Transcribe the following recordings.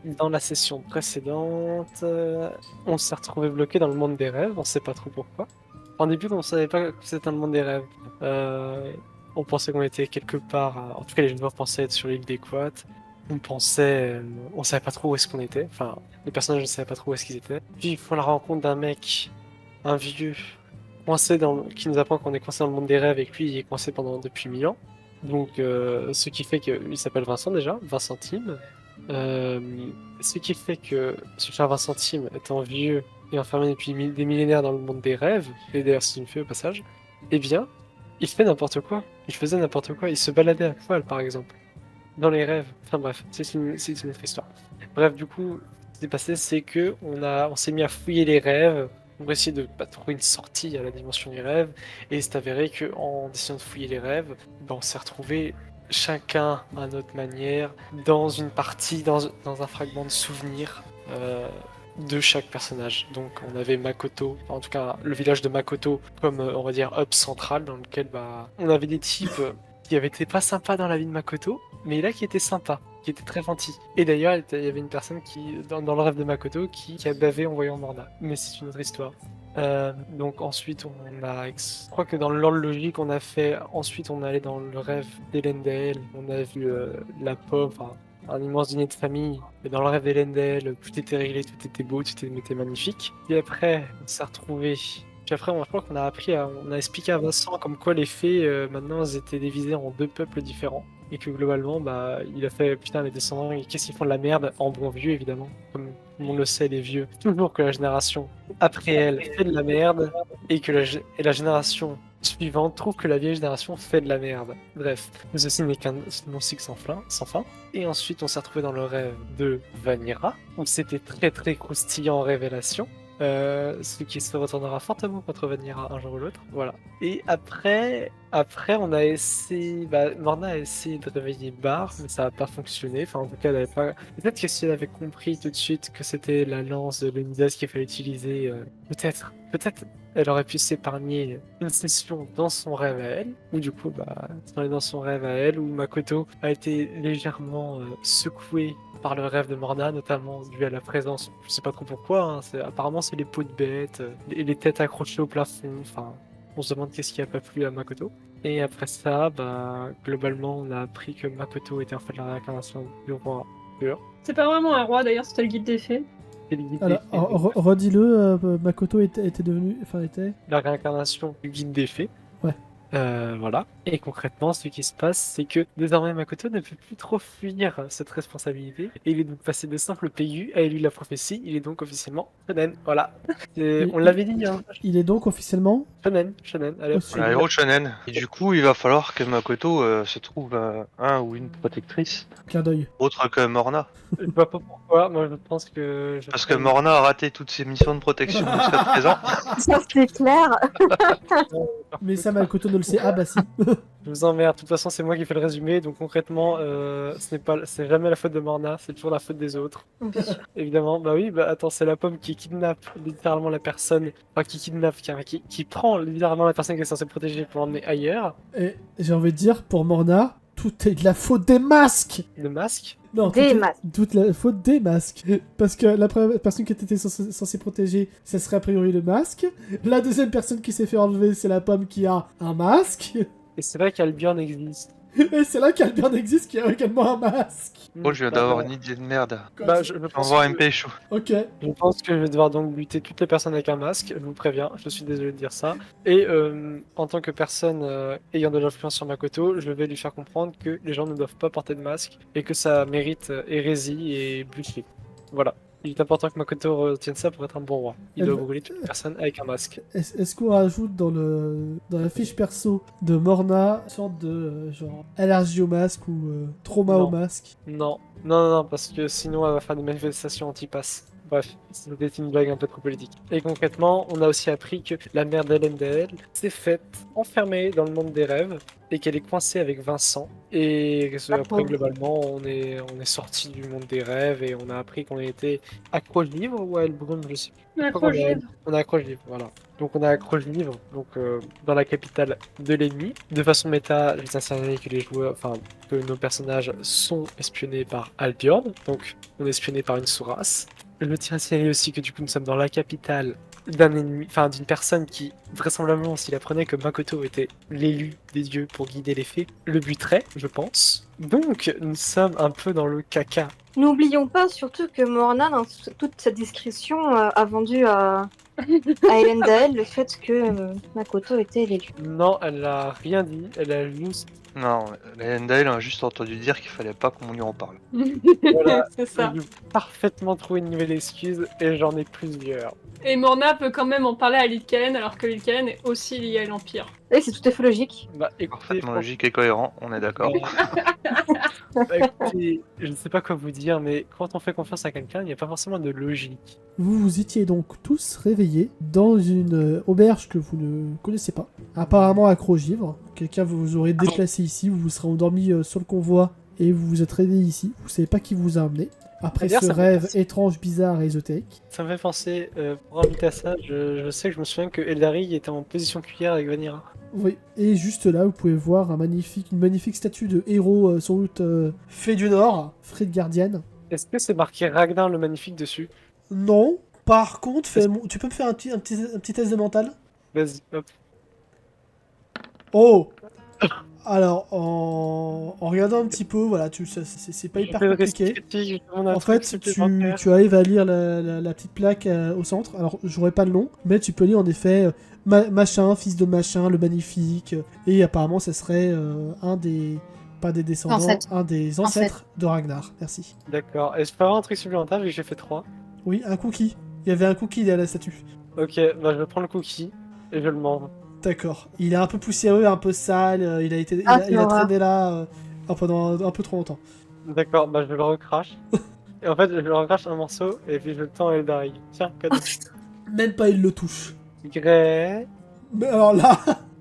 dans la session précédente, on s'est retrouvé bloqué dans le monde des rêves, on sait pas trop pourquoi. En début, on savait pas que c'était un monde des rêves. Euh, on pensait qu'on était quelque part, en tout cas les joueurs pensaient être sur l'île des Quats. On pensait, on savait pas trop où est-ce qu'on était, enfin les personnages ne savaient pas trop où est-ce qu'ils étaient. Puis ils font la rencontre d'un mec, un vieux, qui nous apprend qu'on est coincé dans le monde des rêves et que lui il est coincé depuis 1000 ans. Donc ce qui fait qu'il s'appelle Vincent déjà, Vincent Tim. Euh, ce qui fait que ce cher Vincent Tim étant vieux et enfermé depuis des millénaires dans le monde des rêves, et d'ailleurs c'est une fée au passage, eh bien, il fait n'importe quoi. Il faisait n'importe quoi. Il se baladait à poil, par exemple, dans les rêves. Enfin bref, c'est une autre histoire. Bref, du coup, ce qui s'est passé, c'est que on s'est mis à fouiller les rêves pour essayer de trouver une sortie à la dimension des rêves. Et c'est avéré que en essayant de fouiller les rêves, ben, on s'est retrouvé chacun à notre manière dans une partie, dans un fragment de souvenir. De chaque personnage. Donc on avait Makoto, en tout cas le village de Makoto comme on va dire hub central dans lequel bah on avait des types qui avaient été pas sympas dans la vie de Makoto, mais là qui étaient sympas, qui étaient très gentils. Et d'ailleurs il y avait une personne qui dans le rêve de Makoto qui a bavé en voyant Morna. Mais c'est une autre histoire. Donc ensuite je crois que dans l'ordre logique on a fait, ensuite on allait dans le rêve d'Elendel, on a vu la pomme, enfin un immense dîner de famille. Et dans le rêve d'Elendel, tout était réglé, tout était beau, était magnifique. Et après, on s'est retrouvés. Puis après, je crois qu'on a on a expliqué à Vincent comme quoi les fées, maintenant, elles étaient divisées en deux peuples différents. Et que globalement, bah, il a fait, putain, les descendants, qu'est-ce qu'ils font de la merde? En bon vieux, évidemment. Comme on le sait, les vieux. Toujours que la génération après elle fait de la merde. Et que la génération suivante trouve que la vieille génération fait de la merde. Bref, mais ceci n'est qu'un non cycle sans fin. Et ensuite, on s'est retrouvé dans le rêve de Vanira, où c'était très très croustillant en révélation. Ce qui se retournera fortement contre Vanira un jour ou l'autre. Voilà. Et après, on a essayé. Bah, Morna a essayé de réveiller Bar, mais ça n'a pas fonctionné. Enfin, en tout cas, elle avait pas. Peut-être que si elle avait compris tout de suite que c'était la lance de Leonidas qu'il fallait utiliser, peut-être elle aurait pu s'épargner une session dans son rêve à elle, ou du coup, bah, dans son rêve à elle, où Makoto a été légèrement secoué par le rêve de Morna, notamment dû à la présence, je sais pas trop pourquoi, hein, apparemment c'est les peaux de bêtes, les têtes accrochées au plafond, enfin, on se demande qu'est-ce qui a pas plu à Makoto. Et après ça, bah, globalement, on a appris que Makoto était en fait la réincarnation du roi pur. C'est pas vraiment un roi d'ailleurs, c'était le guide des fées. Et le guide des Alors, fées, redis-le, Makoto était devenu. Enfin, était. la réincarnation du guide des fées. Ouais. Voilà. Et concrètement, ce qui se passe, c'est que désormais Makoto ne peut plus trop fuir cette responsabilité. Et il est donc passé de simple PU à élu de la prophétie. Il est donc officiellement shonen. Voilà. On l'avait dit, hein. Il est donc officiellement. Shonen. Allez, hop, Aussi. Un héros shonen. Et du coup, il va falloir que Makoto se trouve un ou une protectrice, Clin d'œil. autre que Morna. je vois pas pourquoi. Moi, je pense que. Parce que Morna a raté toutes ses missions de protection jusqu'à présent. Ça, c'est clair. Mais ça, Makoto ne le sait. Ah bah si. Je vous emmerde. De toute façon, c'est moi qui fais le résumé. Donc concrètement, c'est jamais la faute de Morna. C'est toujours la faute des autres. Évidemment. Bah oui. Bah attends, c'est la pomme qui kidnappe littéralement la personne. Enfin, qui kidnappe, qui prend littéralement la personne qui est censée protéger pour l'emmener ailleurs. Et j'ai envie de dire, pour Morna, tout est de la faute des masques. Le masque. Non, Des masques. toute la faute des masques. Parce que la première personne qui était censée protéger, ce serait a priori le masque. La deuxième personne qui s'est fait enlever, c'est la pomme qui a un masque. Et c'est vrai qu'Albion existe. Et c'est là qu'Albion existe qui a également un masque. Oh, je viens d'avoir une idée de merde. Bah, je pense Envoie que- MP chaud. Ok. Je pense que je vais devoir donc buter toutes les personnes avec un masque, je vous préviens, je suis désolé de dire ça. Et en tant que personne ayant de l'influence sur Makoto, je vais lui faire comprendre que les gens ne doivent pas porter de masque et que ça mérite hérésie et bullshit. Voilà. Il est important que Makoto retienne ça pour être un bon roi. Il doit brûler toutes les personnes avec un masque. Est-ce qu'on rajoute dans la fiche perso de Morna une sorte de genre allergie au masque ou trauma Non. au masque? Non, parce que sinon elle va faire des manifestations anti-pass. Bref, c'était une blague un peu trop politique. Et concrètement, on a aussi appris que la mère d'Elendel s'est faite enfermer dans le monde des rêves et qu'elle est coincée avec Vincent. Et après, pauvre. globalement, on est sorti du monde des rêves et on a appris qu'on était accroche-livre ou à Elbrun, je sais plus. Je crois qu'on est- On est accroche-livre, voilà. Donc on a accroche-livre, donc dans la capitale de l'ennemi. De façon méta, je tiens à signaler que les joueurs, enfin que nos personnages sont espionnés par Albion, donc on est espionné par une sous-race. Je tiens à signaler aussi que du coup nous sommes dans la capitale d'un ennemi, enfin d'une personne qui, vraisemblablement, s'il apprenait que Makoto était l'élu des dieux pour guider les fées, le buterait, je pense. Donc nous sommes un peu dans le caca. N'oublions pas surtout que Morna, dans toute sa discrétion, a vendu à Elendil le fait que Makoto était l'élu. Non, elle a rien dit, elle a juste... Non, Elendil a juste entendu dire qu'il fallait pas qu'on lui en parle. Voilà, C'est ça. j'ai parfaitement trouvé une nouvelle excuse et j'en ai plusieurs. Et Morna peut quand même en parler à Lycaen alors que Lycaen est aussi lié à l'Empire. Et c'est tout à fait logique. Bah écoutez, Parfaitement logique et cohérent, on est d'accord. Bah, écoutez, je ne sais pas quoi vous dire, mais quand on fait confiance à quelqu'un, il n'y a pas forcément de logique. Vous vous étiez donc tous réveillés dans une auberge que vous ne connaissez pas. Apparemment accro-givre. Quelqu'un vous aurait déplacé ici, vous vous serez endormi sur le convoi et vous vous êtes réveillé ici. Vous savez pas qui vous a amené. Après D'ailleurs, ce ça me fait rêve penser- étrange, bizarre et ésotérique. Ça me fait penser, pour inviter à ça, je sais que je me souviens que Eldari était en position cuillère avec Vanira. Oui, et juste là, vous pouvez voir une magnifique statue de héros sans doute fait du Nord, Frid Guardian. Est-ce que c'est marqué Ragnar le Magnifique dessus? Non, par contre, tu peux me faire un petit test de mental? Vas-y, hop. Oh! Alors, en regardant un petit peu, voilà, c'est pas hyper Je fais le compliqué. récit critique, je demande un En truc fait, supplémentaire. tu arrives à lire la petite plaque au centre. Alors, j'aurais pas le nom, mais tu peux lire en effet machin, fils de machin, le magnifique. Et apparemment, ça serait un des. Pas des descendants, Ancêtre. un des ancêtres de Ragnar. Merci. D'accord, et je peux avoir un truc supplémentaire vu que j'ai fait 3. Oui, un cookie. Il y avait un cookie derrière la statue. Ok, bah je prends le cookie et je le mange. D'accord. Il est un peu poussiéreux, un peu sale. Il a été, Ah, il a c'est traîné là pendant un peu trop longtemps. D'accord, bah je le recrache. Et en fait, je le recrache un morceau et puis je le tends à Eldari. Tiens, cadeau. Même pas il le touche. Grey, Mais alors là,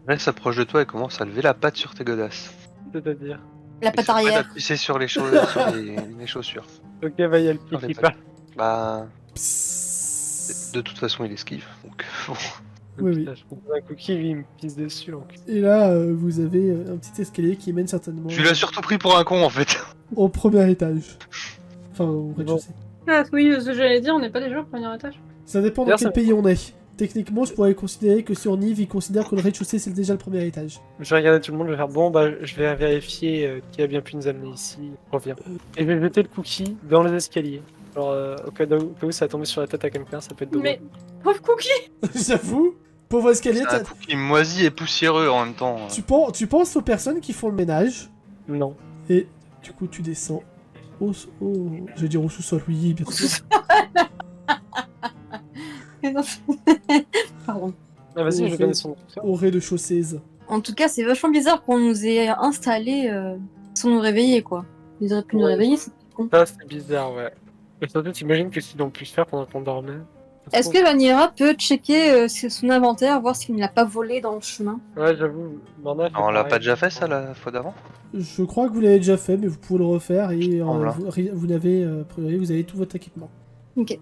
Là, il s'approche de toi et commence à lever la patte sur tes godasses. c'est-à-dire. La Et patte c'est prêt arrière. d'appuyer sur les, sur les chaussures. Ok, bah il y a le Sur pied les qui pattes. part. Bah, psst. de toute façon, il esquive. Donc, bon. Oui, oui. Putain, je comprends un cookie, lui il me pisse dessus. Donc. Et là, vous avez un petit escalier qui mène certainement Tu l'as surtout pris pour un con en fait. au premier étage. Enfin, au rez-de-chaussée. Ah oui, ce que j'allais dire, on n'est pas déjà au premier étage. Ça dépend dans D'ailleurs, quel ça- pays on est. Techniquement, je pourrais considérer que sur Nive, ils considèrent que le rez-de-chaussée, c'est déjà le premier étage. Je vais regarder tout le monde, je vais faire bon, bah je vais vérifier qui a bien pu nous amener ici. Je reviens. Et je vais jeter le cookie dans les escaliers. Alors, au cas où ça a tombé sur la tête à quelqu'un, ça peut être drôle. Mais pauvre Cookie. J'avoue, pauvre escalier, C'est un cookie moisi et poussiéreux en même temps. tu penses aux personnes qui font le ménage, Non. et du coup, tu descends je vais dire au sous-sol, oui, bien sûr. Pardon. Ah, vas-y, On je fait- vais donner son nom. Au rez-de-chaussée. En tout cas, c'est vachement bizarre qu'on nous ait installés sans nous réveiller, quoi. Ils auraient pu nous Ouais. réveiller, c'est con. Ça, c'est bizarre, ouais. Et surtout, t'imagines que s'ils l'ont pu se faire pendant qu'on dormait. Est-ce que Vanira peut checker son inventaire, voir s'il ne l'a pas volé dans le chemin? Ouais, j'avoue, Morna fait On l'a pareil. pas déjà fait ça la fois d'avant? Je crois que vous l'avez déjà fait, mais vous pouvez le refaire, et semble, hein. vous n'avez, a priori, vous avez tout votre équipement. Ok,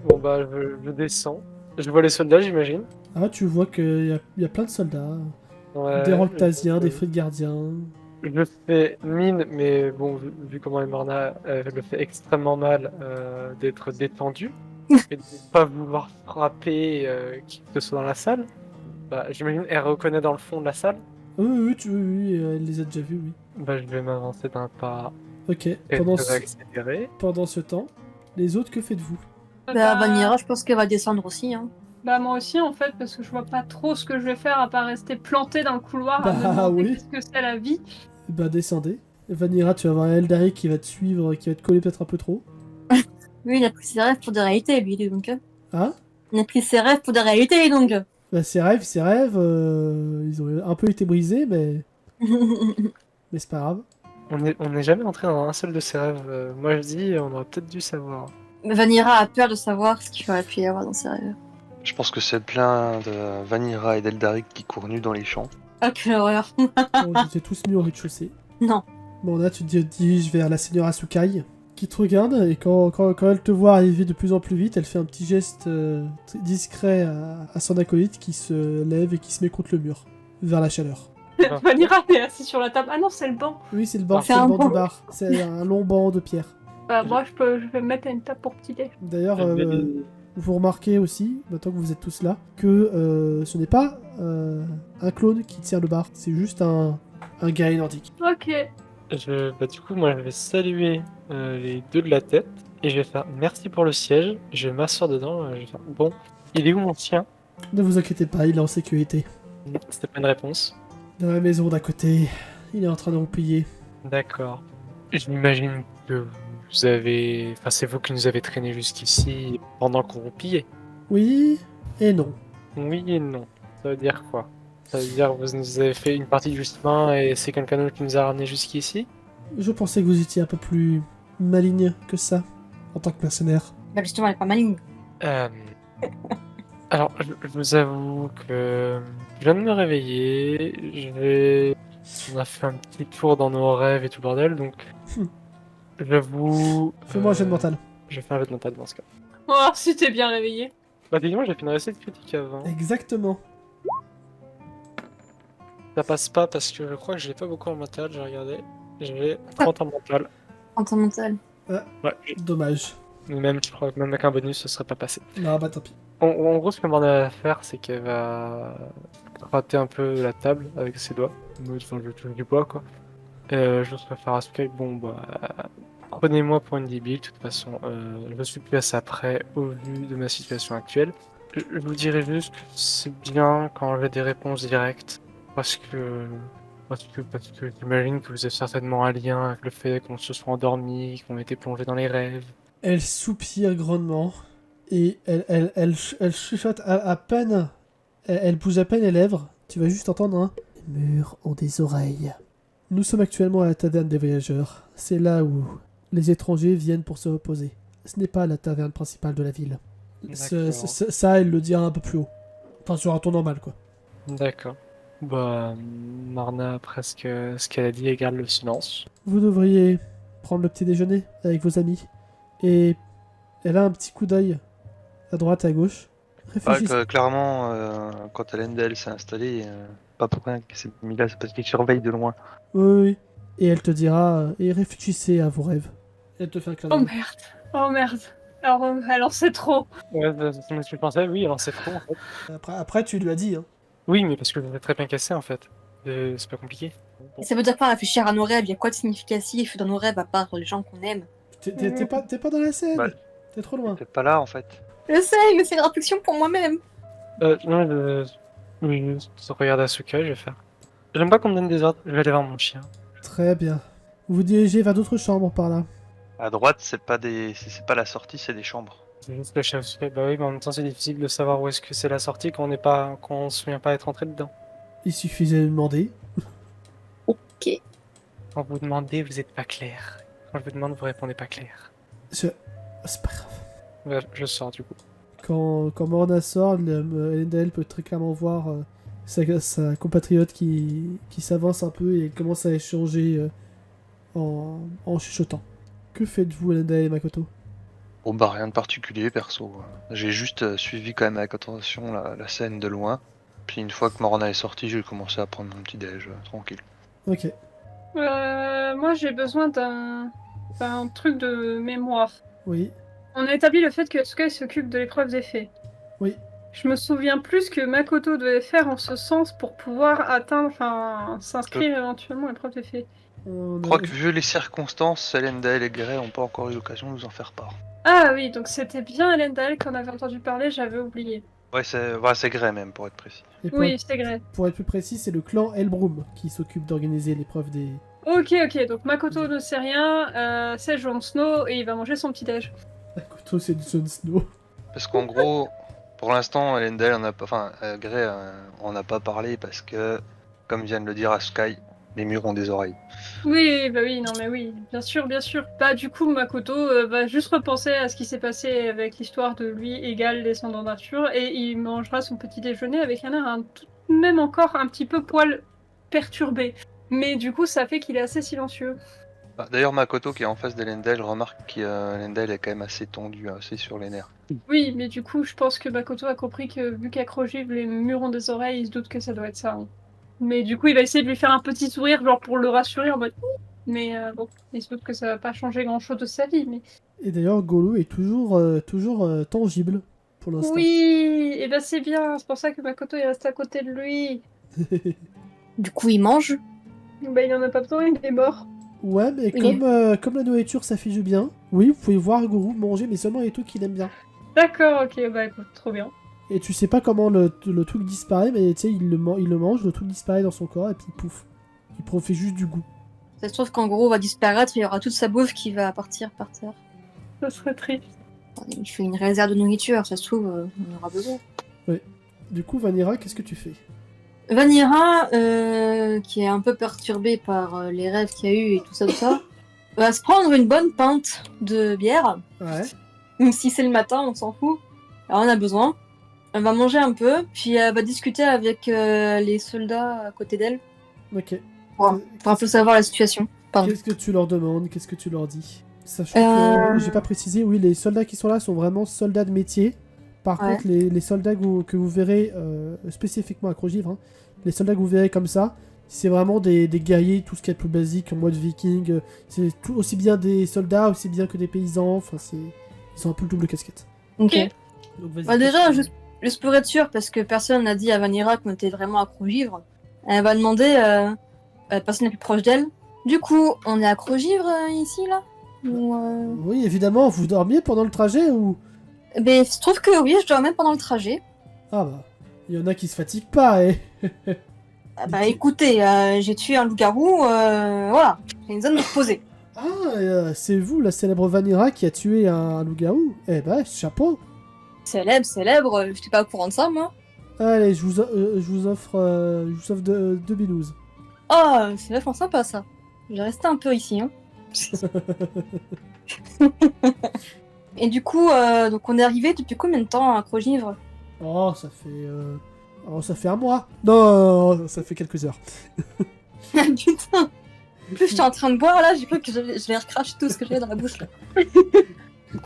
bon bah, je descends. Je vois les soldats, j'imagine. Ah, tu vois qu'il y a plein de soldats. Ouais, Des Roctasiens, je- des Frid Gardiens. Je fais mine, mais bon, vu comment est Morna, elle le fait extrêmement mal d'être détendu et de ne pas vouloir frapper qui que ce soit dans la salle. Bah, j'imagine elle reconnaît dans le fond de la salle. Oui, elle les a déjà vus, oui. Bah, je vais m'avancer d'un pas Ok, et pendant très ce, accéléré. pendant ce temps, les autres, que faites-vous? Bah, Vanira, je pense qu'elle va descendre aussi, hein. Bah moi aussi en fait parce que je vois pas trop ce que je vais faire à part rester planté dans le couloir à me Bah, demander oui. qu'est-ce que c'est la vie. Bah, descendez. Vanira, tu vas avoir Eldari qui va te suivre, qui va te coller peut-être un peu trop. Lui, il a pris ses rêves pour des réalités, lui, donc. Hein? Il a pris ses rêves pour des réalités, donc. Bah, ses rêves, ils ont un peu été brisés, mais c'est pas grave. On n'est jamais entré dans un seul de ses rêves. Moi, je dis, on aurait peut-être dû savoir. Vanira a peur de savoir ce qu'il aurait pu y avoir dans ses rêves. Je pense que c'est plein de Vanira et d'Eldaric qui courent nus dans les champs. Ah, quelle horreur. Bon, ils étaient tous mis au rez-de-chaussée. Non. Bon, là, tu te diriges vers la seigneur Asukai, qui te regarde, et quand elle te voit arriver de plus en plus vite, elle fait un petit geste très discret à son acolyte qui se lève et qui se met contre le mur, vers la chaleur. Vanira est assise sur la table. Ah non, c'est le banc. Oui, c'est le banc, C'est c'est le un banc banc. du bar. C'est un long banc de pierre. Bah, moi, je vais me mettre à une table pour petit déj. D'ailleurs, vous remarquez aussi, maintenant que vous êtes tous là, que ce n'est pas un clone qui tient le bar, c'est juste un guerrier nordique. Ok. Du coup, moi, je vais saluer les deux de la tête et je vais faire merci pour le siège. Je vais m'asseoir dedans. Je vais faire bon, il est où mon chien? Ne vous inquiétez pas, il est en sécurité. C'était pas une réponse. Dans la maison d'à côté, il est en train de roupiller. D'accord. Je m'imagine que vous avez. Enfin, c'est vous qui nous avez traînés jusqu'ici pendant qu'on roupillait. Oui et non. Oui et non. Ça veut dire quoi? Ça veut dire que vous nous avez fait une partie du chemin et c'est quelqu'un d'autre qui nous a ramenés jusqu'ici? Je pensais que vous étiez un peu plus maligne que ça, en tant que mercenaire. Bah justement, elle est pas maligne. Euh, Alors, je vous avoue que je viens de me réveiller. On a fait un petit tour dans nos rêves et tout le bordel, donc j'avoue. Fais-moi un jet de mental. Je fais un jet de mental dans ce cas. Oh, si t'es bien réveillé. Bah, dis-moi, j'ai fait une réussite critique avant. Exactement. Ça passe pas parce que je crois que j'ai pas beaucoup en mental, j'ai regardé. J'ai 30 en mental. En temps mental. Ouais, Dommage. même, je crois que même avec un bonus, ce serait pas passé. Non, bah tant pis. En gros, ce que Morna va faire, c'est qu'elle va gratter un peu la table avec ses doigts. Enfin, je touche du bois, quoi. Je vais faire à Sky, bon, bah, prenez-moi pour une débile, de toute façon, je suis plus assez prêt au vu de ma situation actuelle. Je vous dirais juste que c'est bien quand j'ai des réponses directes, parce que j'imagine que vous avez certainement un lien avec le fait qu'on se soit endormi, qu'on était plongé dans les rêves. Elle soupire grandement et elle chuchote à peine. Elle bouge à peine les lèvres. Tu vas juste entendre un. Les murs ont des oreilles. Nous sommes actuellement à la taverne des voyageurs. C'est là où les étrangers viennent pour se reposer. Ce n'est pas la taverne principale de la ville. Ça, elle le dira un peu plus haut. Enfin, sur un ton normal, quoi. D'accord. Bah, Marna, presque ce qu'elle a dit, elle garde le silence. Vous devriez prendre le petit déjeuner avec vos amis. Et elle a un petit coup d'œil à droite et à gauche. Réfléchissez. Clairement, quand Elendel s'est installé, pas pour rien qu'il s'est mis là, c'est parce qu'il surveille de loin. Oui, oui. Et elle te dira, et réfléchissez à vos rêves. Elle te fait un clin Oh d'œil. merde. Oh merde. Alors, elle en sait trop. Ouais, c'est ce que je pensais, oui, alors c'est trop en fait. Après, tu lui as dit, hein. Oui, mais parce que vous êtes très bien cassé en fait. C'est pas compliqué. Bon. Ça veut dire quoi réfléchir à nos rêves? Il y a quoi de significatif dans nos rêves à part les gens qu'on aime? T'es pas dans la scène. Bah, Ah. T'es trop loin. T'es pas là en fait. Je sais, mais c'est une réflexion pour moi-même. Non, oui, je regarde Asuka, je vais faire. J'aime pas qu'on me donne des ordres, je vais aller voir mon chien. Très bien. Vous vous dirigez vers d'autres chambres par là. À droite, c'est pas la sortie, c'est des chambres. C'est juste le chef fait. Bah oui, mais en même temps, c'est difficile de savoir où est-ce que c'est la sortie quand on se souvient pas être entré dedans. Il suffisait de demander. Quand vous demandez, vous êtes pas clair. Quand je vous demande, vous répondez pas clair. C'est pas grave. Ouais, je sors du coup. Quand Morna sort, Elendel peut très clairement voir sa compatriote qui s'avance un peu et elle commence à échanger en chuchotant. Que faites-vous, Elendel et Makoto? Bon bah rien de particulier perso. J'ai juste suivi quand même avec attention la scène de loin. Puis une fois que Morna est sortie, j'ai commencé à prendre mon petit déj tranquille. Ok. Moi, j'ai besoin d'un truc de mémoire. Oui. On a établi le fait que Sky s'occupe de l'épreuve des faits. Oui. Je me souviens plus ce que Makoto devait faire en ce sens pour pouvoir s'inscrire éventuellement à l'épreuve des faits. On Je a- crois que vu les circonstances, Elendel et Gray n'ont pas encore eu l'occasion de nous en faire part. Ah oui, donc c'était bien Elendal qu'on avait entendu parler, j'avais oublié. Ouais, c'est Gray même pour être précis. Et Oui, c'est vrai. pour être plus précis, c'est le clan Elbroom qui s'occupe d'organiser l'épreuve des... Ok, donc Makoto ne sait rien, c'est Jon Snow et il va manger son petit déj. Makoto, c'est du Jon Snow. Parce qu'en gros, pour l'instant, Elendel, Gray, on n'a pas parlé parce que, comme vient de le dire Asukai, Les murs ont des oreilles. Oui, bah oui, non mais oui, bien sûr, bien sûr. Bah du coup, Makoto va juste repenser à ce qui s'est passé avec l'histoire de lui égal descendant d'Arthur et il mangera son petit déjeuner avec un air tout de même encore un petit peu poil perturbé. Mais du coup, ça fait qu'il est assez silencieux. Bah, d'ailleurs, Makoto qui est en face d'Elendel remarque qu'Elendel est quand même assez tendu, assez sur les nerfs. Oui, mais du coup, je pense que Makoto a compris que vu qu'Acrogive, les murs ont des oreilles, il se doute que ça doit être ça. Hein. Mais du coup, il va essayer de lui faire un petit sourire, genre pour le rassurer en mode. Mais bon, il se doute que ça va pas changer grand-chose de sa vie. Mais Et d'ailleurs, Golo est toujours tangible pour l'instant. oui, et ben c'est bien. C'est pour ça que Makoto il reste à côté de lui. Du coup, il mange. Bah, il en a pas besoin, il est mort. Ouais, mais Oui. comme la nourriture ça fait du bien, oui, vous pouvez voir Goro manger, mais seulement les trucs qu'il aime bien. D'accord, ok, bah écoute, trop bien. Et tu sais pas comment le truc disparaît, mais tu sais, il le mange, le truc disparaît dans son corps, et puis pouf. Il fait juste du goût. Ça se trouve qu'en gros, va disparaître, il y aura toute sa bouffe qui va partir par terre. Ça serait triste. Il fait une réserve de nourriture, ça se trouve, on en aura besoin. Du coup, Vanira, qu'est-ce que tu fais? Vanira, qui est un peu perturbée par les rêves qu'il y a eu et tout ça, va se prendre une bonne pinte de bière. Ouais. Même si c'est le matin, on s'en fout. Alors on a besoin. Elle va manger un peu, puis elle va discuter avec les soldats à côté d'elle Ok. pour un peu savoir la situation. Pardon. Qu'est-ce que tu leur demandes? Qu'est-ce que tu leur dis? Sachant que j'ai pas précisé, oui, les soldats qui sont là sont vraiment soldats de métier. Par Ouais. contre, les soldats que vous verrez spécifiquement à Crogivre, hein, les soldats que vous verrez comme ça, c'est vraiment des guerriers, tout ce qui est plus basique en mode viking. C'est tout aussi bien des soldats, aussi bien que des paysans. Enfin, ils ont un peu le double casquette. Ok. Donc, vas-y, Bah, déjà, qu'est-ce que- juste pour être sûr, parce que personne n'a dit à Vanira qu'on était vraiment accro-givre, elle va demander à la personne la plus proche d'elle. Du coup, on est accro-givre ici, là Ou, Oui, évidemment, vous dormiez pendant le trajet ou... Ben, il se trouve que oui, je dormais pendant le trajet. Ah bah, il y en a qui se fatiguent pas, eh. Ah bah écoutez, j'ai tué un loup-garou, voilà, j'ai une zone de reposer. Ah, c'est vous, la célèbre Vanira, qui a tué un loup-garou? Eh ben, chapeau. Célèbre, je suis pas au courant de ça, moi. Allez, je vous offre deux binous. Oh, c'est vachement sympa, ça. Je vais rester un peu ici, hein. Et du coup, donc on est arrivé depuis combien de temps à Crogivre? Oh, ça fait un mois. Non, ça fait quelques heures. Putain. En plus, j'étais en train de boire, là, j'ai cru que je vais recracher tout ce que j'avais dans la bouche, là.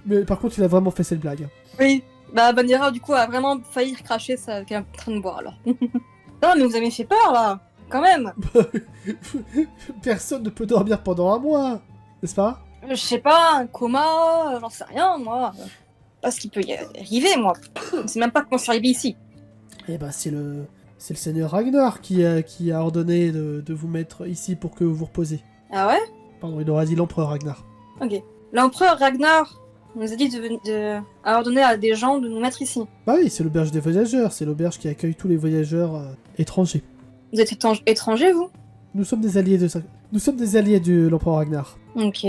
Mais par contre, il a vraiment fait cette blague. Oui. Bah, Vanira, du coup, a vraiment failli recracher ça qu'elle est en train de boire, alors. Non, mais vous avez fait peur, là. Quand même. Personne ne peut dormir pendant un mois, n'est-ce pas? Je sais pas, un coma, j'en sais rien, moi. Pas ce qui peut y arriver, moi. Je sais même pas comment je suis arrivé ici. Eh ben, c'est le seigneur Ragnar qui a ordonné de vous mettre ici pour que vous vous reposez. Ah ouais? Pardon, il aura dit l'empereur Ragnar. Ok. L'empereur Ragnar nous a dit a ordonné à des gens de nous mettre ici. Bah oui, c'est l'auberge des voyageurs, c'est l'auberge qui accueille tous les voyageurs étrangers. Vous êtes étranger, vous? Nous sommes des alliés Nous sommes des alliés de l'empereur Ragnar. Ok.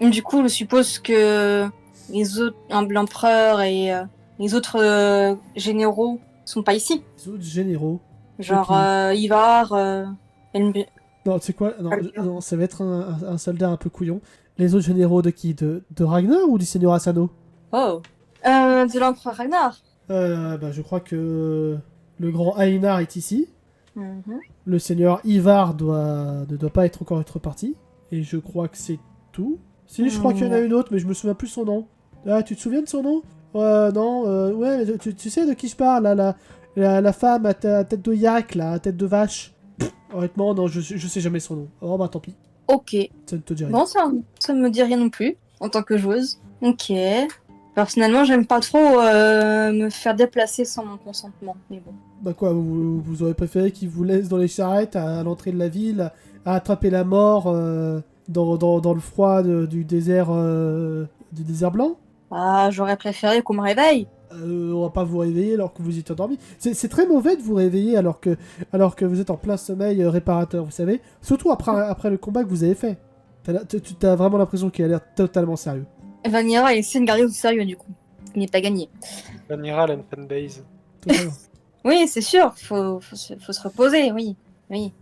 Du coup, je suppose que les autres, l'empereur et les autres généraux sont pas ici. Les autres généraux. Genre Ok. Ivar, Non, tu sais quoi? Non, ça va être un soldat un peu couillon. Les autres généraux de qui? De Ragnar ou du seigneur Asano? Oh. De l'empereur Ragnar. Bah, je crois que le grand Ainar est ici. Mhm. Le seigneur Ivar ne doit pas être encore être parti. Et je crois que c'est tout. Si, je crois qu'il y en a une autre, mais je me souviens plus son nom. Ah, tu te souviens de son nom? Non, ouais, mais tu sais de qui je parle, là, la femme à tête de yak, là, à tête de vache. Pff, honnêtement, non, je sais jamais son nom. Oh, bah tant pis, Ok. ça ne te dit rien. Bon, ça me dit rien non plus, en tant que joueuse. Ok. Personnellement, j'aime pas trop me faire déplacer sans mon consentement, mais bon. Bah quoi, vous aurez préféré qu'il vous laisse dans les charrettes à l'entrée de la ville, à attraper la mort dans le froid du désert blanc? Ah, j'aurais préféré qu'on me réveille. On va pas vous réveiller alors que vous êtes endormi. C'est très mauvais de vous réveiller alors que vous êtes en plein sommeil réparateur, vous savez. Surtout après le combat que vous avez fait. T'as vraiment l'impression qu'il a l'air totalement sérieux. Vanilla essaie de garder au sérieux, du coup. Il n'est pas gagné. Vanira, la fanbase. Totalement. Oui, c'est sûr, faut se reposer, oui. Oui.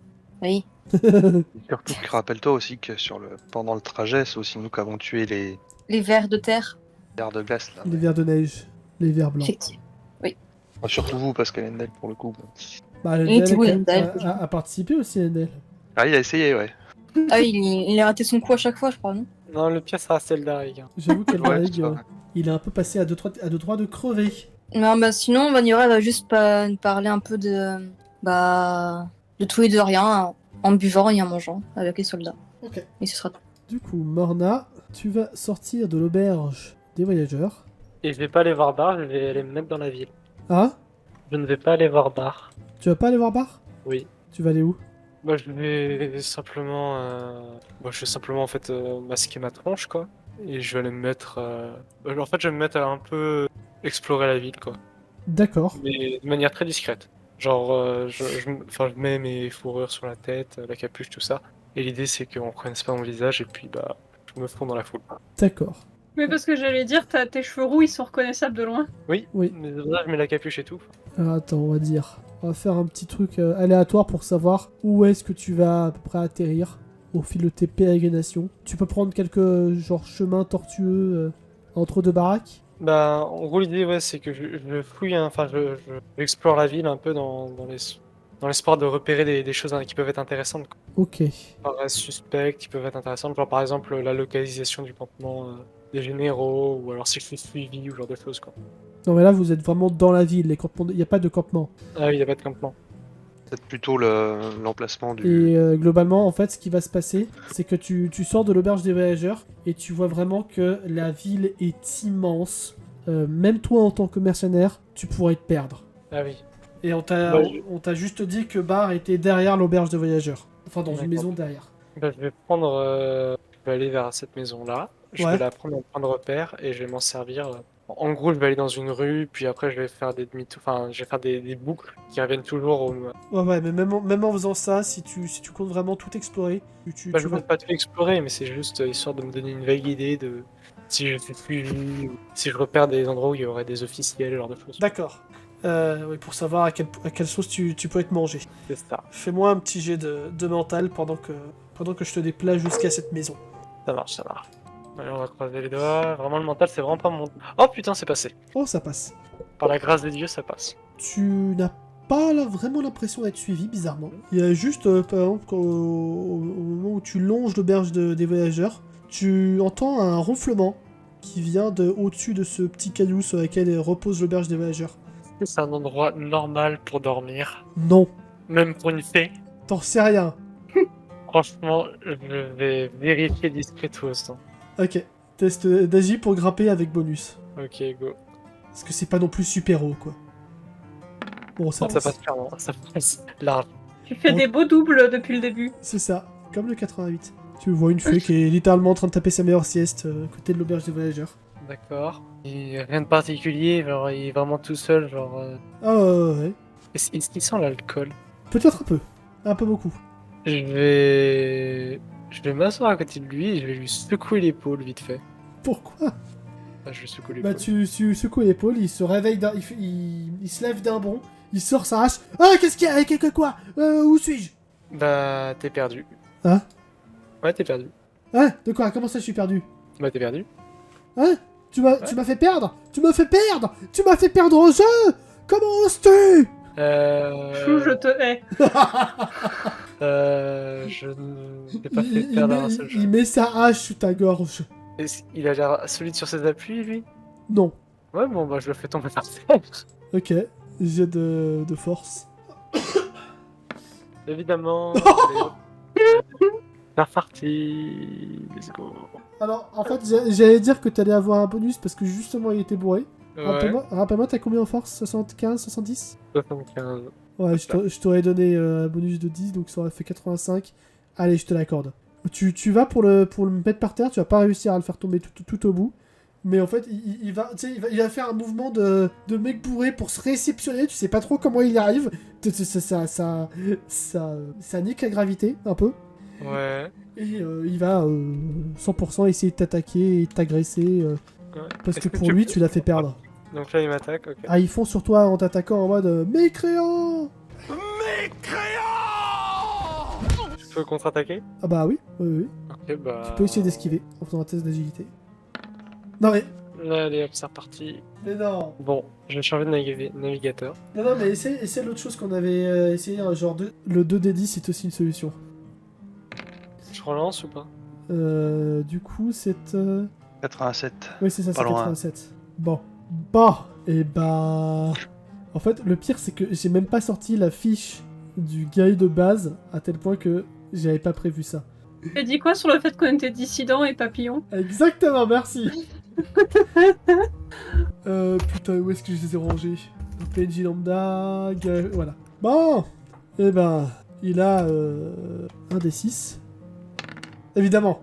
Oui. Surtout que rappelle-toi aussi que pendant le trajet, c'est aussi nous qui avons tué les Les vers de terre, vers de glace là. Les vers de neige, les vers blancs. effectivement. Enfin, surtout vous parce qu'Elendel pour le coup. Bah, Et Lendel oui, a, Lendel. a participé aussi, Lendel. Ah il a essayé ouais. Ah oui, il a raté son coup à chaque fois, je crois, non? Non, le pire, ça reste Eldarig. Hein. J'avoue Ouais, qu'Eldarig, c'est vrai. il est un peu passé à deux droits de crever. Non, bah sinon, Vanilla va juste nous parler un peu de tout et de rien, en buvant et en mangeant avec les soldats. Ok. Et ce sera tout. Du coup, Morna, tu vas sortir de l'auberge des voyageurs. Et je vais pas aller voir Bar, je vais aller me mettre dans la ville. Ah, Je ne vais pas aller voir Bar. tu vas pas aller voir Bar? Oui. Tu vas aller où? Bah, je vais simplement, en fait masquer ma tronche quoi. Et je vais aller me mettre. En fait, je vais me mettre à un peu explorer la ville quoi. D'accord. Mais de manière très discrète. Genre, je mets mes fourrures sur la tête, la capuche, tout ça. Et l'idée c'est qu'on reconnaisse pas mon visage et puis bah, je me fonds dans la foule. D'accord. Mais parce que j'allais dire, tes cheveux roux, ils sont reconnaissables de loin. Oui. Oui. Mais c'est pour ça que je mets la capuche et tout. Alors, attends, on va dire. On va faire un petit truc aléatoire pour savoir où est-ce que tu vas à peu près atterrir au fil de tes pérégrinations. Tu peux prendre quelques genre chemins tortueux entre deux baraques. Bah, en gros, l'idée, ouais, c'est que je fouille, hein, enfin, j'explore la ville un peu dans l'espoir de repérer des choses hein, qui peuvent être intéressantes, quoi. Ok. Paraissent suspectes, qui peuvent être intéressantes, genre par exemple la localisation du campement des généraux, ou alors si je suis suivi, ou ce genre de choses, quoi. Non mais là vous êtes vraiment dans la ville, les campements, il n'y a pas de campement. Ah oui, il n'y a pas de campement. Peut-être plutôt l'emplacement du. Et globalement en fait ce qui va se passer, c'est que tu sors de l'auberge des voyageurs et tu vois vraiment que la ville est immense. Même toi en tant que mercenaire, tu pourrais te perdre. Ah oui. Et on Ouais, t'a juste dit que Bar était derrière l'auberge des voyageurs. Enfin dans une D'accord. maison derrière. Bah, je vais aller vers cette maison-là, je Ouais. vais la prendre en point de repère, et je vais m'en servir. En gros, je vais aller dans une rue, puis après je vais faire des demi-tours, enfin, je vais faire des boucles qui reviennent toujours au... Ouais mais même en faisant ça, si tu comptes vraiment tout explorer, Bah, tu je vas... compte pas tout explorer, mais c'est juste histoire de me donner une vague idée de si je suis suivi, ou si je repère des endroits où il y aurait des officiels, ce genre de choses. D'accord. Oui, pour savoir à quelle sauce tu peux être mangé. C'est ça. Fais-moi un petit jet de mental pendant que je te déplace jusqu'à cette maison. Ça marche, ça marche. Allez, on va croiser les doigts. Vraiment, le mental, c'est vraiment pas mon... Oh putain, c'est passé. Oh, ça passe. Par la grâce des dieux, ça passe. Tu n'as pas vraiment l'impression d'être suivi, bizarrement. Il y a juste, par exemple, au moment où tu longes l'auberge des voyageurs, tu entends un ronflement qui vient de au-dessus de ce petit caillou sur lequel repose l'auberge des voyageurs. C'est un endroit normal pour dormir. Non, Même pour une fée. t'en sais rien. Franchement, je vais vérifier discretos. Hein. Ok, test d'agi pour grimper avec bonus. Ok, go. Parce que c'est pas non plus super haut, quoi. Bon, ça Ça passe. passe clairement, ça passe large. Tu fais Bon. des beaux doubles depuis le début. C'est ça, comme le 88. Tu vois une fée qui est littéralement en train de taper sa meilleure sieste à côté de l'auberge des voyageurs. D'accord. Et rien de particulier, genre il est vraiment tout seul, genre... Ah ouais. Est-ce qu'il sent l'alcool? Peut-être un peu. Un peu beaucoup. Je vais m'asseoir à côté de lui et je vais lui secouer l'épaule vite fait. Pourquoi? Ah, je lui secoue Bah l'épaule. tu secoues l'épaule, il se réveille il se lève d'un bond, il sort sa hache. Ah qu'est-ce qu'il y a? Quoi? Où suis-je? Bah, t'es perdu. Hein? Ouais, t'es perdu. Hein? De quoi? Comment ça je suis perdu? Bah, t'es perdu. Hein? Tu m'as fait perdre? Tu m'as fait perdre? Tu m'as fait perdre au jeu? Comment oses-tu? Chou, je te hais. Je ne t'ai pas fait perdre un seul jeu. Il met sa hache sous ta gorge. Il a l'air solide sur ses appuis, lui? Non. Ouais, bon, bah, je le fais tomber par terre. Ok. J'ai de force. Évidemment. C'est reparti. Let's go. Alors, en fait, j'allais dire que t'allais avoir un bonus parce que justement il était bourré. Ouais, Rappelle-moi, t'as combien en force? 75, 70? 75. Ouais, je t'aurais donné un bonus de 10, donc ça aurait fait 85. Allez, je te l'accorde. Tu vas pour le mettre par terre, tu vas pas réussir à le faire tomber tout au bout. Mais en fait, il va faire un mouvement de mec bourré pour se réceptionner, tu sais pas trop comment il y arrive. Ça nique la gravité, un peu. Ouais. Et il va 100% essayer de t'attaquer et de t'agresser. Ouais. Parce Est-ce que pour lui, tu l'as fait perdre. Donc là, il m'attaque, ok. Ah, ils font sur toi en t'attaquant en mode mécréant. peux contre-attaquer? Ah bah oui, oui, oui. Ok, bah... Tu peux essayer d'esquiver en faisant un test d'agilité. Non mais... Allez, hop, c'est reparti. Mais non. Bon, je vais changer de navigateur. Non, non, mais essaie l'autre chose qu'on avait essayé, genre le 2D10 c'est aussi une solution. Je relance ou pas? Du coup, c'est... 87. Oui, c'est ça, Pas c'est loin. 87. Bon. Bah, et bah... En fait, le pire, c'est que j'ai même pas sorti la fiche du guide de base, à tel point que j'avais pas prévu ça. T'as dit quoi sur le fait qu'on était dissident et papillon? Exactement, merci. Putain, où est-ce que je les ai rangés? PNJ lambda, voilà. Bon, et ben, il a un des 6. Évidemment,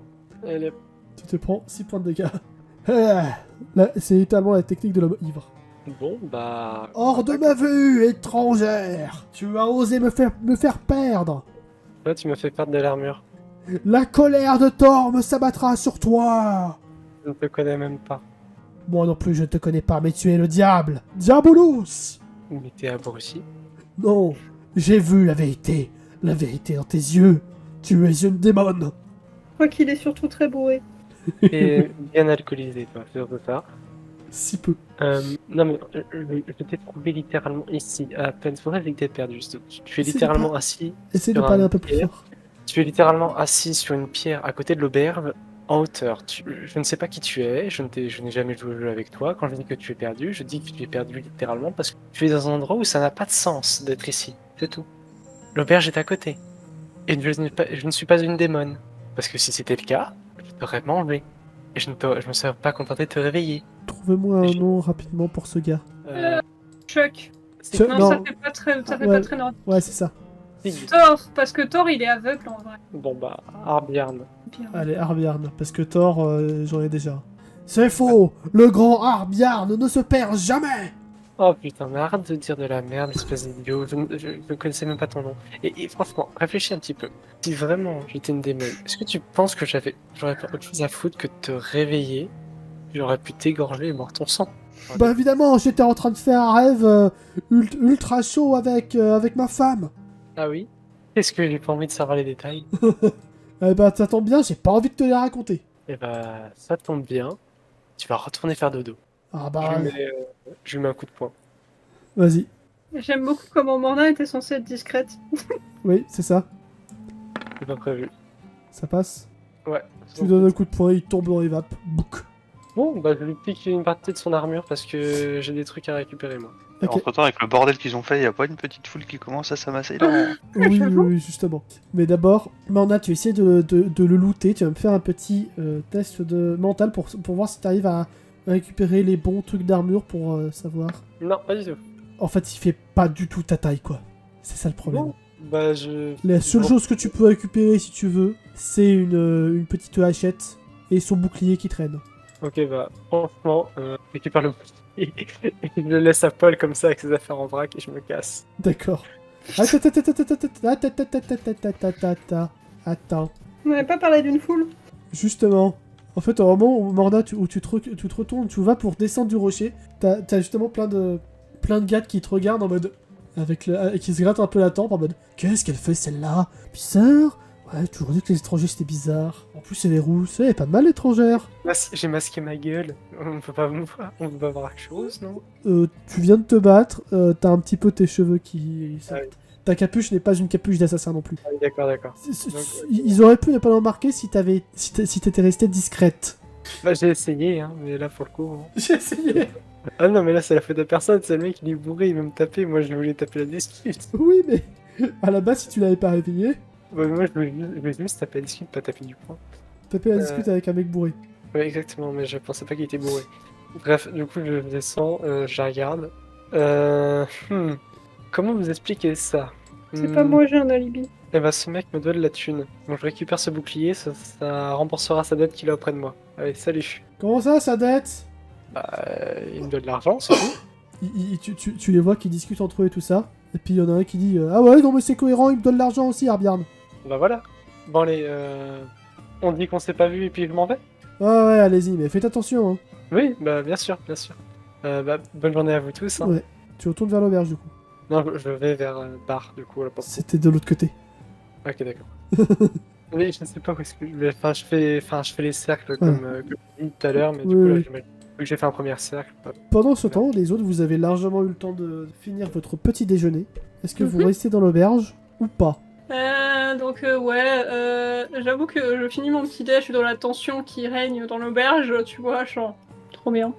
Allez, tu te prends 6 points de dégâts. Ah, là, c'est littéralement la technique de l'homme ivre. bon, bah... Hors de ma vue, étrangère! Tu as osé me faire perdre! Là, tu m'as fait perdre de l'armure. La colère de Thor me s'abattra sur toi! Je ne te connais même pas. Moi non plus, je ne te connais pas, mais tu es le diable! Diabolus! Mais t'es abruti. Non, j'ai vu la vérité dans tes yeux. Tu es une démone. Je crois qu'il est surtout très bourré. Et bien alcoolisé, toi, c'est de ça. Si peu. Non mais je t'ai trouvé littéralement ici, à peine. C'est pour ça que t'es perdu. Tu es Essaie de littéralement assis. Essaie de sur parler un peu plus pierre. fort. Tu es littéralement assis sur une pierre à côté de l'auberge, en hauteur. Je ne sais pas qui tu es, je n'ai jamais joué au jeu avec toi. Quand je dis que tu es perdu, je dis que tu es perdu littéralement parce que tu es dans un endroit où ça n'a pas de sens d'être ici. C'est tout. L'auberge est à côté. Et je ne suis pas une démone. Parce que si c'était le cas, je t'aurais mangé. Et je ne me serais pas contenté de te réveiller. Trouvez-moi un nom rapidement pour ce gars. Chuck. Chuck, Non, non. ça fait pas très, Ouais. pas très normal. Ouais, c'est ça. Thor, parce que Thor il est aveugle en vrai. Bon bah, Arbiarn. Bien. Allez, Arbiarn, parce que Thor, j'en ai déjà. C'est faux! Le grand Arbiarn ne se perd jamais! Oh putain, mais arrête de dire de la merde, espèce d'idiot. Je ne connaissais même pas ton nom. Et franchement, réfléchis un petit peu. Si vraiment j'étais une démon, est-ce que tu penses que j'aurais pas autre chose à foutre que de te réveiller? J'aurais pu t'égorger et boire ton sang. Bah évidemment, j'étais en train de faire un rêve ultra chaud avec ma femme. Ah oui? Est-ce que j'ai pas envie de savoir les détails? Eh bah ça tombe bien, j'ai pas envie de te les raconter. Eh bah, ça tombe bien. Tu vas retourner faire dodo. Ah bah, Je lui mets un coup de poing. vas-y. J'aime beaucoup comment Morna était censée être discrète. Oui, c'est ça. C'est pas prévu. Ça passe. Ouais. Tu lui donnes un coup de poing, il tombe dans les vapes. Bouc. Bon, bah je lui pique une partie de son armure parce que j'ai des trucs à récupérer moi. Ok. Entre temps, avec le bordel qu'ils ont fait, y a pas une petite foule qui commence à s'amasser là. Oui, oui, oui, justement. Mais d'abord, Morna, tu essaies de le looter. Tu vas me faire un petit test de mental pour voir si tu arrives à récupérer les bons trucs d'armure pour savoir. Non, pas du tout. En fait, il fait pas du tout ta taille, quoi. C'est ça le problème. Bon, bah je... La seule chose que tu peux récupérer si tu veux, c'est une petite hachette et son bouclier qui traîne. Ok, bah franchement, récupère le bouclier et je le laisse à Paul comme ça avec ses affaires en vrac et je me casse. D'accord. Attends. On n'avait pas parlé d'une foule. Justement, en fait, au moment où Morna, où tu te retournes, tu vas pour descendre du rocher, t'as justement plein de gars qui te regardent en mode... qui se grattent un peu la tempe en mode « Qu'est-ce qu'elle fait celle-là? Bizarre? Ouais, toujours dit que les étrangers c'était bizarre. En plus elle est rousse, elle est pas mal étrangère. J'ai masqué ma gueule, on ne peut pas me voir, on peut pas voir quelque chose, non? Tu viens de te battre, t'as un petit peu tes cheveux qui... Ah oui. Ta capuche n'est pas une capuche d'assassin non plus. Ah oui, d'accord, d'accord. Ils auraient pu ne pas le remarquer si t'étais restée discrète. Bah j'ai essayé, hein, mais là pour le coup... hein. J'ai essayé. Ah non, mais là c'est la faute de personne, c'est le mec il est bourré, il veut me taper, moi je voulais taper la discute. Oui, mais à la base, si tu l'avais pas réveillé, Bah, moi je voulais juste taper la discute, pas taper du poing. t'as la discute avec un mec bourré. Ouais, exactement, mais je pensais pas qu'il était bourré. Bref, du coup, je descends, je la regarde. Comment vous expliquer ça? C'est pas moi, j'ai un alibi. Eh ben, ce mec me doit de la thune. Donc, je récupère ce bouclier, ça remboursera sa dette qu'il a auprès de moi. Allez, salut. Comment ça, sa dette? Bah, il me doit de l'argent, c'est tout. Tu les vois qui discutent entre eux et tout ça. Et puis il y en a un qui dit ah ouais, non, mais c'est cohérent, il me donne l'argent aussi, Arbiarn. Bah voilà. Bon, allez, on dit qu'on s'est pas vu et puis je m'en vais? Ouais, ouais, allez-y, mais faites attention, hein. Oui, bah, bien sûr, bien sûr. Bah, bonne journée à vous tous. Hein. Ouais, tu retournes vers l'auberge du coup. Non, je vais vers bar, du coup, à la porte. C'était de l'autre côté. Ok, d'accord. Oui, je ne sais pas où est-ce que je vais. Enfin, je fais les cercles Ouais. comme j'ai dit tout à l'heure, mais Oui, du coup, là, oui. vu que j'ai fait un premier cercle. Pendant ce temps, les autres, vous avez largement eu le temps de finir votre petit déjeuner. Est-ce que vous restez dans l'auberge ou pas? J'avoue que je finis mon petit déj, je suis dans la tension qui règne dans l'auberge, tu vois, genre, trop bien.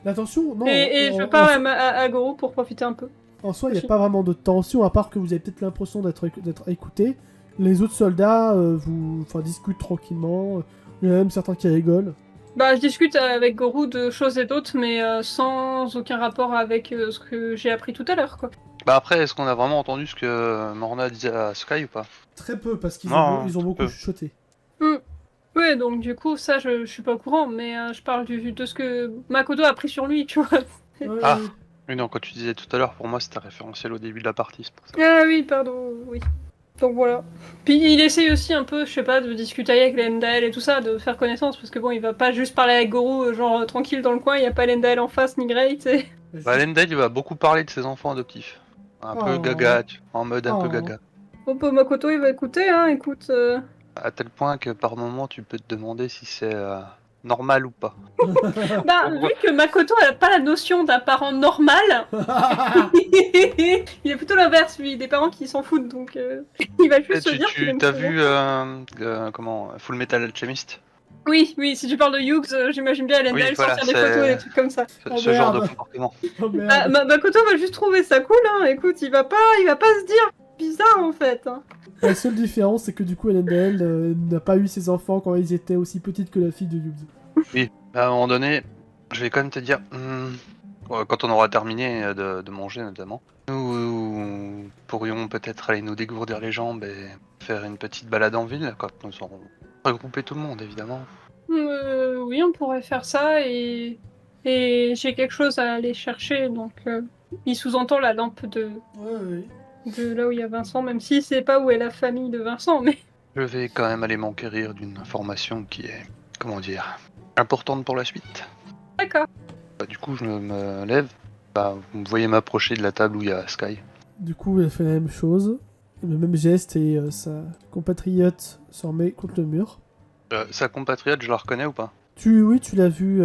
L'attention, non. Et je parle à Goro pour profiter un peu. En soi, il n'y a aussi. pas vraiment de tension, à part que vous avez peut-être l'impression d'être écouté. Les autres soldats discutent tranquillement. Il y en a même certains qui rigolent. Bah, je discute avec Goro de choses et d'autres, mais sans aucun rapport avec ce que j'ai appris tout à l'heure, quoi. Bah après, est-ce qu'on a vraiment entendu ce que Morna disait à Sky ou pas? Très peu, parce qu'ils Non, ils ont beaucoup peu. chuchoté. Ouais, donc du coup, ça, je suis pas au courant, mais je parle de ce que Makoto a appris sur lui, tu vois. Ouais, Ah. ouais. Oui, non, quand tu disais tout à l'heure, pour moi, c'était référentiel au début de la partie, c'est pour ça. Ah oui, pardon, oui. Donc voilà. Puis il essaye aussi un peu, je sais pas, de discuter avec l'Endel et tout ça, de faire connaissance, parce que bon, il va pas juste parler avec Goro, genre tranquille dans le coin, il y a pas l'Endel en face, ni Grey, tu sais. Bah, Lendale, il va beaucoup parler de ses enfants adoptifs. Un peu Oh. gaga, en mode un peu Oh. gaga. Bon, bah, Makoto, il va écouter, hein, écoute. À tel point que par moment, tu peux te demander si c'est normal ou pas. Bah, vu que Makoto a pas la notion d'un parent normal, il est plutôt l'inverse, lui, des parents qui s'en foutent, donc il va juste se dire qu'il aime T'as très bien. vu comment Full Metal Alchemist? Oui, si tu parles de Hughes, j'imagine bien Elendel Oui, voilà, sortir des photos et des trucs comme ça. Oh, ce genre de merde. comportement. Oh merde. Makoto va juste trouver ça cool, hein. Écoute, il va pas se dire bizarre en fait. Hein. La seule différence, c'est que du coup, LNDL n'a pas eu ses enfants quand ils étaient aussi petites que la fille de Hughes. À un moment donné, je vais quand même te dire, quand on aura terminé de manger notamment, nous pourrions peut-être aller nous dégourdir les jambes et faire une petite balade en ville quand nous aurons regroupé tout le monde évidemment. Oui, on pourrait faire ça et j'ai quelque chose à aller chercher, donc il sous-entend la lampe Ouais. de là où il y a Vincent, même si c'est pas où est la famille de Vincent, mais Je vais quand même aller m'enquérir d'une information qui est, comment dire, importante pour la suite. d'accord. Bah, du coup, je me lève. Bah, vous me voyez m'approcher de la table où il y a Sky. Du coup, elle fait la même chose, le même geste, et sa compatriote se remet contre le mur. Sa compatriote, je la reconnais ou pas? Oui, tu l'as vu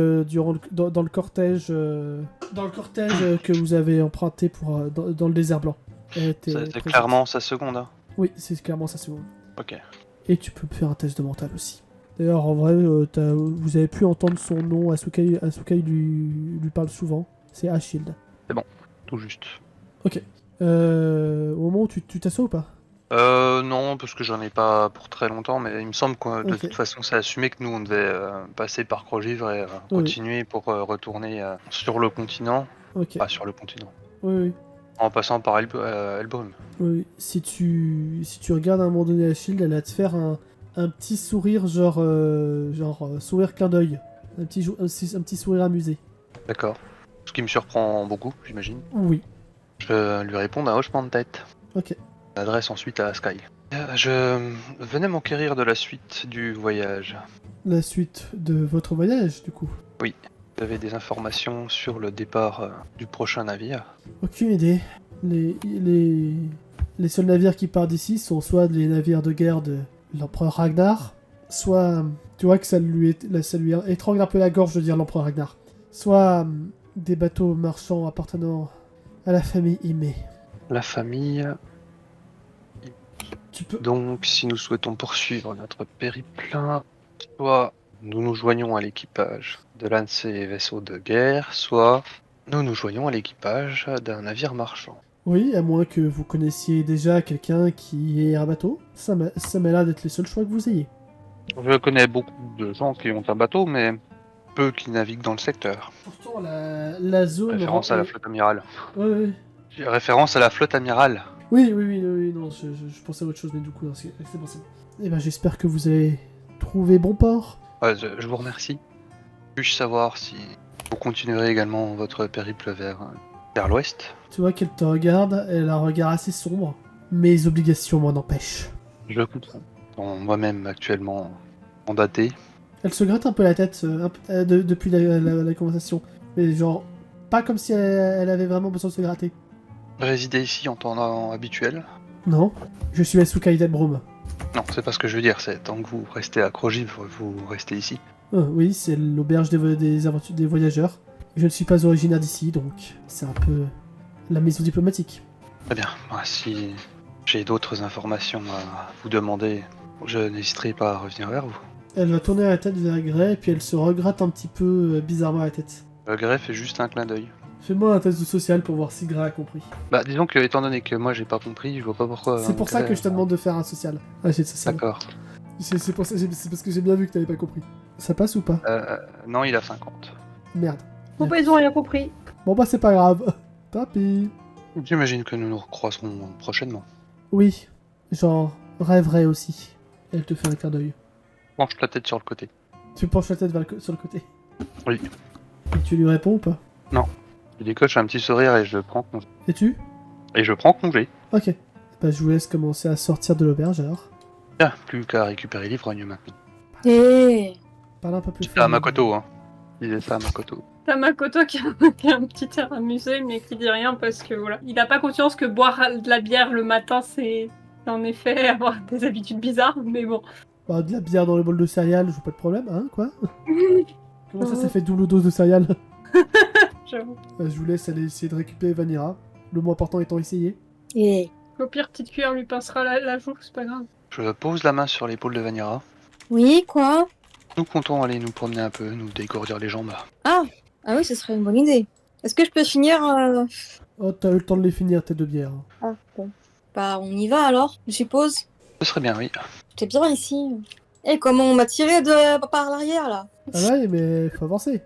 dans le cortège, que vous avez emprunté dans le désert blanc. Elle était C'est présente. clairement sa seconde. Hein. Oui, c'est clairement sa seconde. Ok. Et tu peux faire un test de mental aussi. D'ailleurs, en vrai, vous avez pu entendre son nom. Asukai lui parle souvent. C'est Ashield. Tout juste. Au moment où tu t'assois ou pas? Non, parce que j'en ai pas pour très longtemps, mais il me semble que de Ok. toute façon, c'est assumé que nous, on devait passer par Crogivre et Oui. continuer pour retourner sur le continent. Ok. Pas sur le continent. Oui. En passant par Elbrum. Oui. Si tu regardes à un moment donné Ashield, elle va te faire un petit sourire, genre sourire clin d'œil. Un petit sourire amusé. D'accord. Ce qui me surprend beaucoup, j'imagine. Oui. Je lui réponds d'un hochement de tête. Ok. J'adresse ensuite à Sky. Je venais m'enquérir de la suite du voyage. La suite de votre voyage, du coup. Vous avez des informations sur le départ du prochain navire? Aucune idée. Les seuls navires qui partent d'ici sont soit les navires de guerre de l'empereur Ragnar, soit, tu vois que ça lui étrangle un peu la gorge de dire l'empereur Ragnar, soit des bateaux marchands appartenant à la famille Ime. La famille. Tu peux... Donc, si nous souhaitons poursuivre notre périple, soit nous nous joignons à l'équipage de l'un de ces vaisseaux de guerre, soit nous nous joignons à l'équipage d'un navire marchand. Oui, à moins que vous connaissiez déjà quelqu'un qui ait un bateau. Ça m'a l'air d'être les seuls choix que vous ayez. Je connais beaucoup de gens qui ont un bateau, mais peu qui naviguent dans le secteur. Pourtant, la zone... Référence à la flotte amirale. Oui. Référence à la flotte amirale. Oui, non, je pensais à autre chose, mais du coup, non, c'est bon, c'est bon. Eh ben, j'espère que vous allez trouver bon port. Ouais, je vous remercie. Puis-je savoir si vous continuerez également votre périple vers l'ouest? Tu vois qu'elle te regarde, elle a un regard assez sombre. Mes obligations m'en empêchent. Je comprends. Bon, moi-même actuellement mandaté. Elle se gratte un peu la tête depuis la conversation. Mais genre, pas comme si elle avait vraiment besoin de se gratter. Résider ici en temps habituel. Non, je suis Asuka Idenbroom. Non, c'est pas ce que je veux dire, c'est tant que vous restez à Crogivre, vous restez ici. Oui, c'est l'auberge des voyageurs. Je ne suis pas originaire d'ici, donc c'est un peu la maison diplomatique. Très bien, moi, si j'ai d'autres informations à vous demander, je n'hésiterai pas à revenir vers vous. Elle va tourner la tête vers Gray, puis elle se regratte un petit peu bizarrement la tête. Le greffe est juste un clin d'œil. Fais-moi un test de social pour voir si Gray a compris. Bah, disons que, étant donné que moi j'ai pas compris, je vois pas pourquoi. C'est pour ça que je te demande de faire un social. Un jet de social. D'accord. C'est parce que j'ai bien vu que t'avais pas compris. Ça passe ou pas? Non, il a 50. Merde. Bon, bah, ils ont rien compris. Bon bah c'est pas grave. Tant pis. J'imagine que nous nous recroiserons prochainement. Oui, genre rêverais aussi. Elle te fait un clin d'œil. Penche la tête sur le côté. Tu penches la tête sur le côté. Oui. Et tu lui réponds ou pas? Je décoche un petit sourire et je prends congé. Et tu? Et je prends congé. Ok. Bah je vous laisse commencer à sortir de l'auberge alors. Bien, plus qu'à récupérer l'ivrogne maintenant. Eh. Parle un peu plus C'est à fort. Makoto, hein. Je disais ça à Makoto. T'as Makoto qui a un petit air amusé, mais qui dit rien parce que voilà. Il a pas conscience que boire de la bière le matin, c'est en effet avoir des habitudes bizarres, mais bon. Bah, de la bière dans le bol de céréales, je vois pas de problème, hein, quoi? Comment ça fait double dose de céréales? J'avoue. Je vous laisse aller essayer de récupérer Vanilla. Le moins important étant essayer. Eh. Au pire, petite cuillère lui pincera la joue, c'est pas grave. Je pose la main sur l'épaule de Vanira. Oui, quoi? Nous comptons aller nous promener un peu, nous dégourdir les jambes. Ah oui, ce serait une bonne idée. Est-ce que je peux finir Oh, t'as eu le temps de les finir, tes deux bières. Ah, bon. Bah, on y va alors, je suppose. Ce serait bien, oui. J'étais bien ici. Eh, comment on m'a tiré par l'arrière, là? Ah ouais, mais faut avancer.